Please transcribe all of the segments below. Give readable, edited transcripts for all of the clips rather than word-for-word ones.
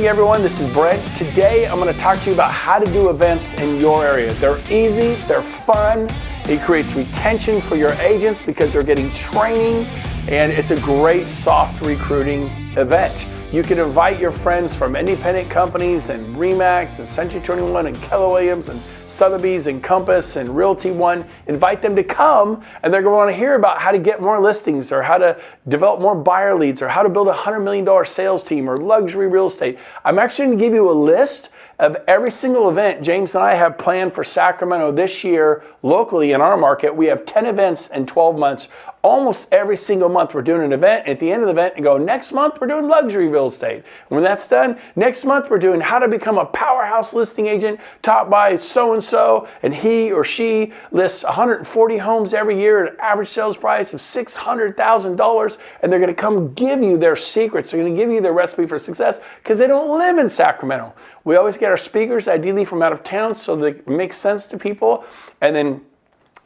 morning, everyone. This is Brent. Today, I'm going to talk to you about how to do events in your area. They're easy, they're fun, it creates retention for your agents because they're getting training, and it's a great soft recruiting event. You can invite your friends from independent companies and RE/MAX and Century 21 and Keller Williams and Sotheby's and Compass and Realty One. Invite them to come, and they're going to want to hear about how to get more listings or how to develop more buyer leads or how to build a $100 million sales team or luxury real estate. I'm actually going to give you a list of every single event James and I have planned for Sacramento this year locally in our market. We have 10 events in 12 months. Almost every single month we're doing an event. At the end of the event, and go, next month we're doing luxury real estate. When that's done, next month we're doing how to become a powerhouse listing agent taught by so-and-so, and he or she lists 140 homes every year at an average sales price of $600,000, and they're going to come give you their secrets. They're going to give you their recipe for success because they don't live in Sacramento. We always get our speakers, ideally from out of town, so that it makes sense to people, and then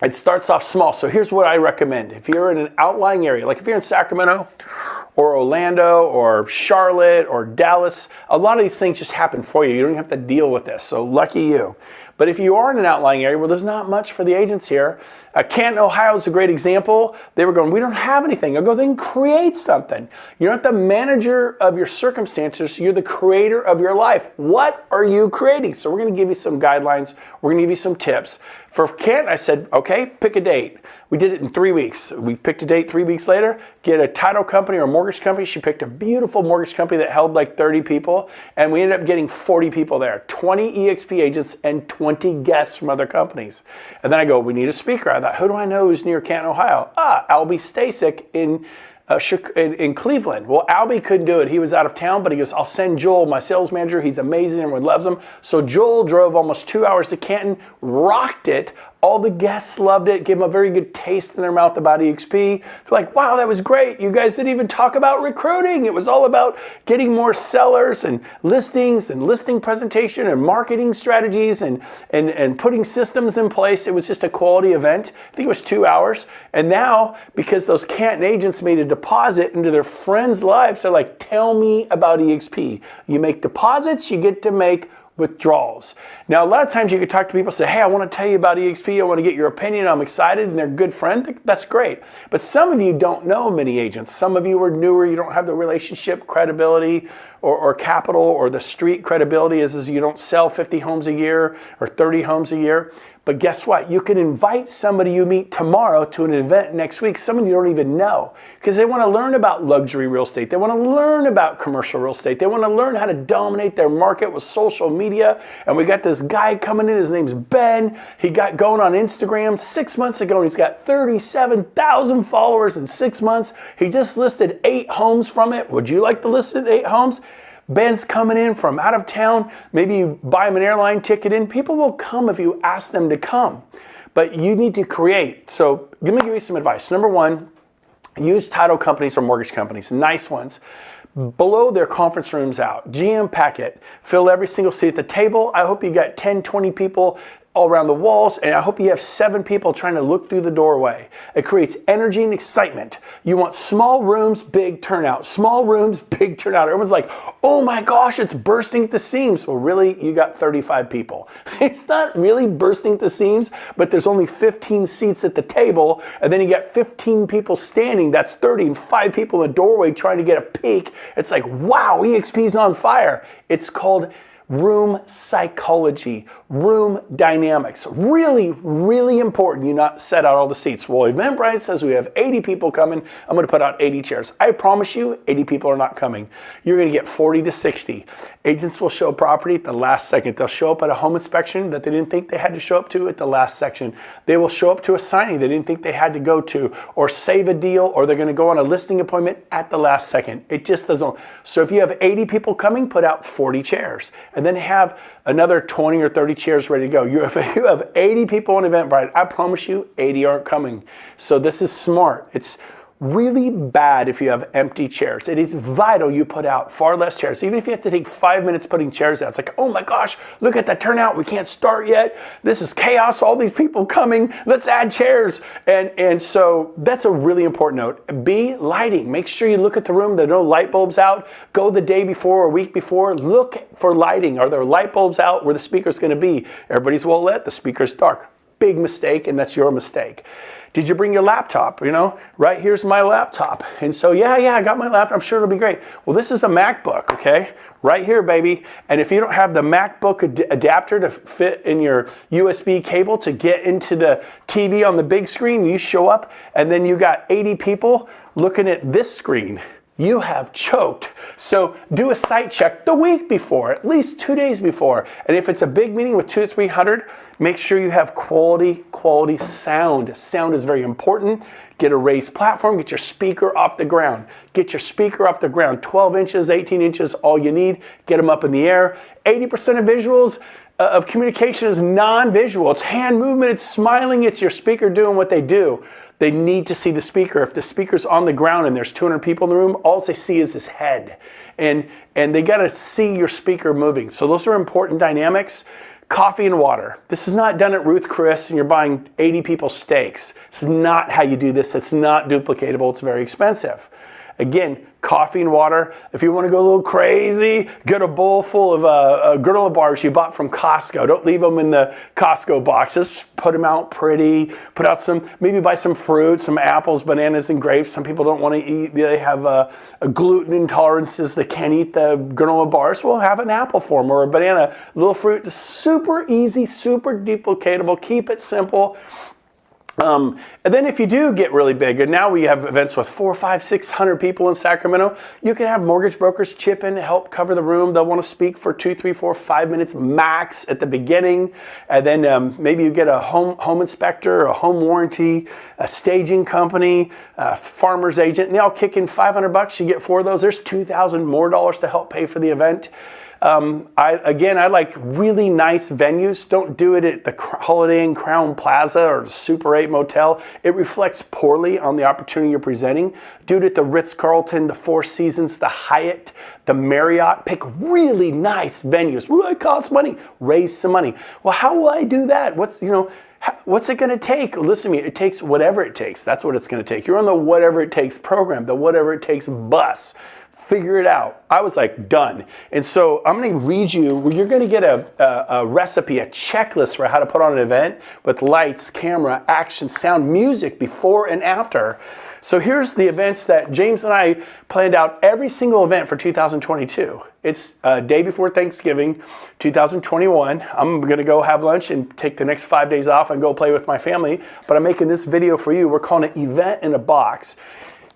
it starts off small. So here's what I recommend. If you're in an outlying area, like if you're in Sacramento or Orlando or Charlotte or Dallas, a lot of these things just happen for you. You don't have to deal with this, so lucky you. But if you are in an outlying area where there's not much for the agents here, Canton, Ohio is a great example. They were going, we don't have anything. I go, then create something. You're not the manager of your circumstances. You're the creator of your life. What are you creating? So we're going to give you some guidelines. We're going to give you some tips. For Canton, I said, okay, pick a date. We did it in 3 weeks. We picked a date 3 weeks later, get a title company or mortgage company. She picked a beautiful mortgage company that held like 30 people, and we ended up getting 40 people there, 20 EXP agents and 20 guests from other companies. And then I go, we need a speaker. I thought, who do I know who's near Canton, Ohio? Albie Stasek in Cleveland. Well, Albie couldn't do it. He was out of town, but he goes, I'll send Joel, my sales manager. He's amazing. Everyone loves him. So Joel drove almost 2 hours to Canton, rocked it. All the guests loved it, gave them a very good taste in their mouth about EXP. They're like, wow, that was great. You guys didn't even talk about recruiting. It was all about getting more sellers and listings and listing presentation and marketing strategies and putting systems in place. It was just a quality event. I think it was 2 hours. And now, because those Canton agents made a deposit into their friends' lives, they're like, tell me about EXP. You make deposits, you get to make withdrawals. Now, a lot of times you could talk to people and say, hey, I want to tell you about EXP. I want to get your opinion. I'm excited, and they're a good friend. That's great. But some of you don't know many agents. Some of you are newer. You don't have the relationship credibility or capital or the street credibility is you don't sell 50 homes a year or 30 homes a year. But guess what? You can invite somebody you meet tomorrow to an event next week, someone you don't even know, because they want to learn about luxury real estate. They want to learn about commercial real estate. They want to learn how to dominate their market with social media. And we got this guy coming in. His name's Ben. He got going on Instagram 6 months ago, and he's got 37,000 followers in 6 months. He just listed 8 homes from it. Would you like to list 8 homes? Ben's coming in from out of town. Maybe you buy him an airline ticket in. People will come if you ask them to come. But you need to create. So let me give you some advice. Number one, use title companies or mortgage companies, nice ones. Blow their conference rooms out. GM packet. Fill every single seat at the table. I hope you got 10, 20 people all around the walls, and I hope you have 7 people trying to look through the doorway. It creates energy and excitement. You want small rooms, big turnout. Small rooms, big turnout. Everyone's like, oh my gosh, it's bursting at the seams. Well, really, you got 35 people. It's not really bursting at the seams, but there's only 15 seats at the table, and then you got 15 people standing. That's 30, and 5 people in the doorway trying to get a peek. It's like, wow, EXP's on fire. It's called room psychology, room dynamics. Really, really important you not set out all the seats. Well, Eventbrite says we have 80 people coming. I'm going to put out 80 chairs. I promise you, 80 people are not coming. You're going to get 40 to 60. Agents will show property at the last second. They'll show up at a home inspection that they didn't think they had to show up to at the last section. They will show up to a signing they didn't think they had to go to, or save a deal, or they're going to go on a listing appointment at the last second. It just doesn't. So if you have 80 people coming, put out 40 chairs. And then have another 20 or 30 chairs ready to go. You have 80 people on Eventbrite. I promise you, 80 aren't coming. So this is smart. It's really bad if you have empty chairs. It is vital you put out far less chairs. Even if you have to take 5 minutes putting chairs out, it's like, oh my gosh, look at the turnout. We can't start yet. This is chaos. All these people coming. Let's add chairs. And so that's a really important note. B, lighting. Make sure you look at the room. There are no light bulbs out. Go the day before or a week before. Look for lighting. Are there light bulbs out where the speaker's going to be? Everybody's well lit. The speaker's dark. Big mistake, and that's your mistake. Did you bring your laptop? You know, right here's my laptop. And so, yeah, I got my laptop. I'm sure it'll be great. Well, this is a MacBook, okay? Right here, baby. And if you don't have the MacBook adapter to fit in your USB cable to get into the TV on the big screen, you show up and then you got 80 people looking at this screen. You have choked. So do a site check the week before, at least 2 days before. And if it's a big meeting with 200 or 300, make sure you have quality sound. Sound is very important. Get a raised platform, get your speaker off the ground. Get your speaker off the ground, 12 inches, 18 inches, all you need. Get them up in the air. 80% of visuals of communication is non-visual. It's hand movement, it's smiling, it's your speaker doing what they do. They need to see the speaker. If the speaker's on the ground and there's 200 people in the room, all they see is his head. And they got to see your speaker moving. So those are important dynamics. Coffee and water. This is not done at Ruth Chris and you're buying 80 people steaks. It's not how you do this. It's not duplicatable. It's very expensive. Again, coffee and water. If you want to go a little crazy, get a bowl full of granola bars you bought from Costco. Don't leave them in the Costco boxes. Put them out pretty. Put out some, maybe buy some fruit, some apples, bananas, and grapes. Some people don't want to eat, they have a gluten intolerances. They can't eat the granola bars. Well, have an apple for them or a banana. A little fruit. Super easy, super duplicatable. Keep it simple. And then if you do get really big, and now we have events with 400, 500, 600 people in Sacramento, you can have mortgage brokers chip in to help cover the room. They'll want to speak for 2, 3, 4, 5 minutes max at the beginning. And then maybe you get a home inspector, a home warranty, a staging company, a farmer's agent, and they all kick in $500. You get 4 of those. There's $2,000 more to help pay for the event. I like really nice venues. Don't do it at the Holiday Inn Crown Plaza or the Super 8 Motel. It reflects poorly on the opportunity you're presenting. Do it at the Ritz-Carlton, the Four Seasons, the Hyatt, the Marriott. Pick really nice venues. Well, it costs money. Raise some money. Well, how will I do that? What's it going to take? Listen to me. It takes whatever it takes. That's what it's going to take. You're on the whatever it takes program, the whatever it takes bus. Figure it out. I was like, done. And so I'm going to read you, you're going to get a recipe, a checklist for how to put on an event with lights, camera, action, sound, music before and after. So here's the events that James and I planned out every single event for 2022. It's day before Thanksgiving, 2021. I'm going to go have lunch and take the next 5 days off and go play with my family. But I'm making this video for you. We're calling it Event in a Box.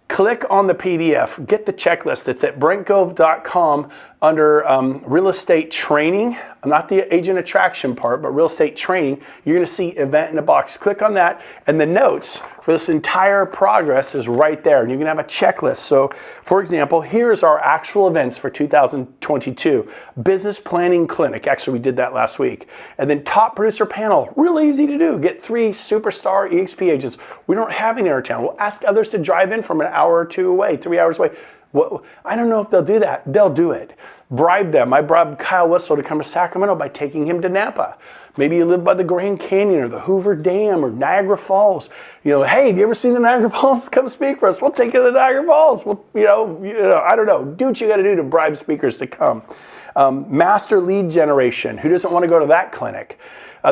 Click on the PDF, get the checklist. It's at brentgove.com under real estate training, not the agent attraction part, but real estate training. You're going to see Event in a Box. Click on that, and the notes for this entire progress is right there, and you're going to have a checklist. So, for example, here's our actual events for 2022. Business Planning Clinic. Actually, we did that last week. And then Top Producer Panel. Really easy to do. Get 3 superstar EXP agents. We don't have any in our town. We'll ask others to drive in from an hour or 2 away, 3 hours away. Well, I don't know if they'll do that. They'll do it. Bribe them. I bribed Kyle Whistle to come to Sacramento by taking him to Napa. Maybe you live by the Grand Canyon or the Hoover Dam or Niagara Falls. Hey, have you ever seen the Niagara Falls? Come speak for us. We'll take you to the Niagara Falls. I don't know. Do what you got to do to bribe speakers to come. Master lead generation. Who doesn't want to go to that clinic?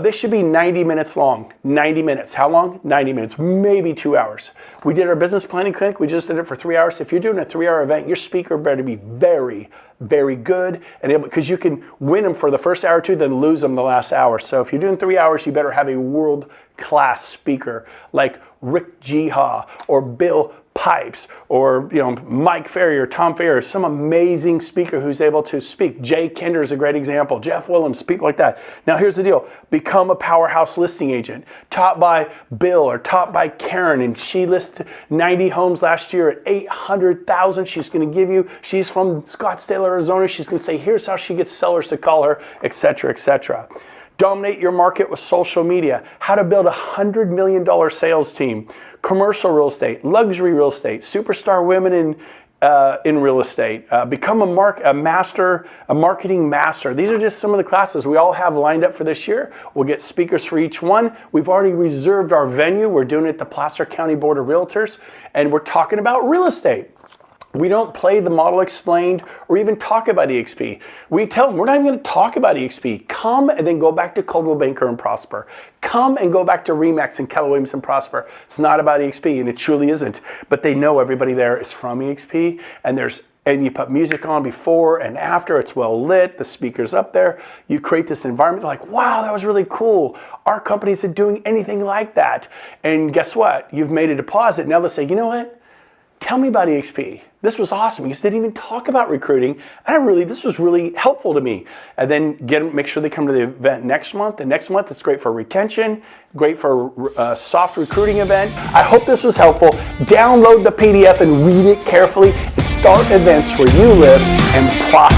This should be 90 minutes long. 90 minutes. How long? 90 minutes, maybe 2 hours. We did our business planning clinic. We just did it for 3 hours. If you're doing a 3-hour event, your speaker better be very, very good, and because you can win them for the first hour or 2, then lose them the last hour. So if you're doing 3 hours, you better have a world-class speaker like Rick Jiha or Bill Pipes or Mike Ferry or Tom Ferry, or some amazing speaker who's able to speak. Jay Kinder is a great example. Jeff Willems, people like that. Now here's the deal. Become a powerhouse listing agent. Taught by Bill or taught by Karen, and she listed 90 homes last year at $800,000. She's going to give you, she's from Scottsdale, Arizona. She's going to say, here's how she gets sellers to call her, etc., etc. dominate your market with social media, how to build $100 million sales team, commercial real estate, luxury real estate, superstar women in real estate, become a marketing master. These are just some of the classes we all have lined up for this year. We'll get speakers for each one. We've already reserved our venue. We're doing it at the Placer County Board of Realtors, and we're talking about real estate. We don't play the model explained or even talk about EXP. We tell them we're not even going to talk about EXP. Come and then go back to Coldwell Banker and Prosper. Come and go back to RE/MAX and Keller Williams and Prosper. It's not about EXP, and it truly isn't. But they know everybody there is from EXP, and you put music on before and after. It's well lit. The speaker's up there. You create this environment. They're like, wow, that was really cool. Our company isn't doing anything like that. And guess what? You've made a deposit. Now let's say, you know what? Tell me about EXP. This was awesome. You didn't even talk about recruiting. And this was really helpful to me. And then make sure they come to the event next month. And next month, it's great for retention, great for a soft recruiting event. I hope this was helpful. Download the PDF and read it carefully. And start events where you live and prosper.